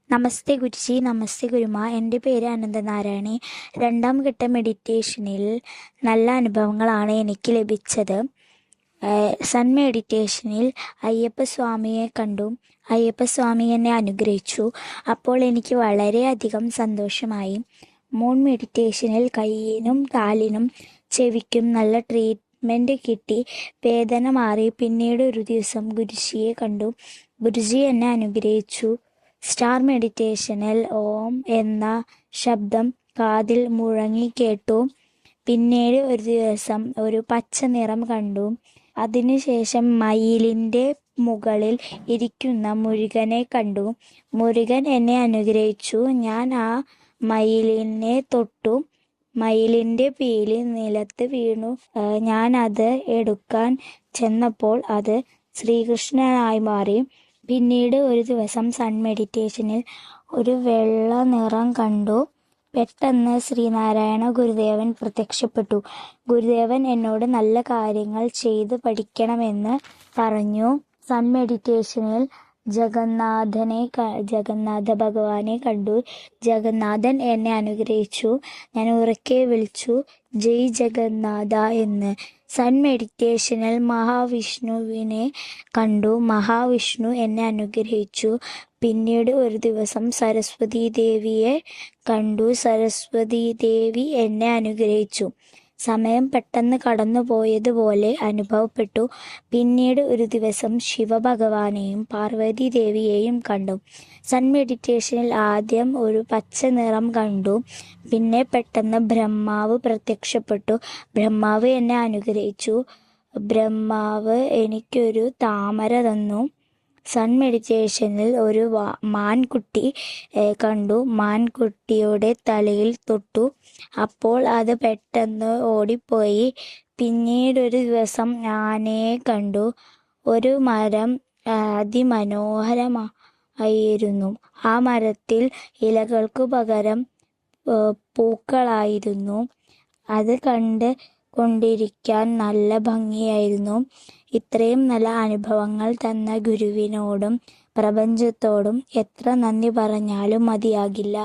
നമസ്തേ ഗുരുജി, നമസ്തേ ഗുരുമാ. എൻ്റെ പേര് അനന്തനാരായണി. രണ്ടാം ഘട്ട മെഡിറ്റേഷനിൽ നല്ല അനുഭവങ്ങളാണ് എനിക്ക് ലഭിച്ചത്. സൺ മെഡിറ്റേഷനിൽ അയ്യപ്പസ്വാമിയെ കണ്ടു. അയ്യപ്പസ്വാമി എന്നെ അനുഗ്രഹിച്ചു. അപ്പോൾ എനിക്ക് വളരെയധികം സന്തോഷമായി. മൂൺ മെഡിറ്റേഷനിൽ കയ്യിനും കാലിനും ചെവിക്കും നല്ല ട്രീറ്റ്മെൻറ്റ് കിട്ടി. വേദന മാറി. പിന്നീട് ഒരു ദിവസം ഗുരുജിയെ കണ്ടു. ഗുരുജി എന്നെ അനുഗ്രഹിച്ചു. സ്റ്റാർ മെഡിറ്റേഷനിൽ ഓം എന്ന ശബ്ദം കാതിൽ മുഴങ്ങി കേട്ടു. പിന്നീട് ഒരു ദിവസം ഒരു പച്ച നിറം കണ്ടു. അതിനുശേഷം മയിലിൻ്റെ മുകളിൽ ഇരിക്കുന്ന മുരുകനെ കണ്ടു. മുരുകൻ എന്നെ അനുഗ്രഹിച്ചു. ഞാൻ ആ മയിലിനെ തൊട്ടു. മയിലിൻ്റെ പീലി നിലത്ത് വീണു. ഞാൻ അത് എടുക്കാൻ ചെന്നപ്പോൾ അത് ശ്രീകൃഷ്ണനായി മാറി. പിന്നീട് ഒരു ദിവസം സൺ മെഡിറ്റേഷനിൽ ഒരു വെള്ള നിറം കണ്ടു. പെട്ടെന്ന് ശ്രീനാരായണ ഗുരുദേവൻ പ്രത്യക്ഷപ്പെട്ടു. ഗുരുദേവൻ എന്നോട് നല്ല കാര്യങ്ങൾ ചെയ്ത് പഠിക്കണമെന്ന് പറഞ്ഞു. സൺ മെഡിറ്റേഷനിൽ ജഗന്നാഥ ഭഗവാനെ കണ്ടു. ജഗന്നാഥൻ എന്നെ അനുഗ്രഹിച്ചു. ഞാൻ ഉറക്കെ വിളിച്ചു ജയ് ജഗന്നാഥ എന്ന്. സൺ മെഡിറ്റേഷനിൽ മഹാവിഷ്ണുവിനെ കണ്ടു. മഹാവിഷ്ണു എന്നെ അനുഗ്രഹിച്ചു. പിന്നീട് ഒരു ദിവസം സരസ്വതി ദേവിയെ കണ്ടു. സരസ്വതി ദേവി എന്നെ അനുഗ്രഹിച്ചു. സമയം പെട്ടെന്ന് കടന്നുപോയതുപോലെ അനുഭവപ്പെട്ടു. പിന്നീട് ഒരു ദിവസം ശിവഭഗവാനെയും പാർവതി ദേവിയെയും കണ്ടു. സൺ മെഡിറ്റേഷനിൽ ആദ്യം ഒരു പച്ച നിറം കണ്ടു. പിന്നെ പെട്ടെന്ന് ബ്രഹ്മാവ് പ്രത്യക്ഷപ്പെട്ടു. ബ്രഹ്മാവ് എന്നെ അനുഗ്രഹിച്ചു. ബ്രഹ്മാവ് എനിക്കൊരു താമര തന്നു. സൺ മെഡിറ്റേഷനിൽ ഒരു മാൻകുട്ടി കണ്ടു. മാൻകുട്ടിയുടെ തലയിൽ തൊട്ടു. അപ്പോൾ അത് പെട്ടെന്ന് ഓടിപ്പോയി. പിന്നീടൊരു ദിവസം ആനയെ കണ്ടു. ഒരു മരം അതിമനോഹരമായിരുന്നു. ആ മരത്തിൽ ഇലകൾക്കു പകരം പൂക്കളായിരുന്നു. അത് കണ്ട് കൊണ്ടിരിക്കാൻ നല്ല ഭംഗിയായിരുന്നു. ഇത്രയും നല്ല അനുഭവങ്ങൾ തന്ന ഗുരുവിനോടും പ്രപഞ്ചത്തോടും എത്ര നന്ദി പറഞ്ഞാലും മതിയാകില്ല.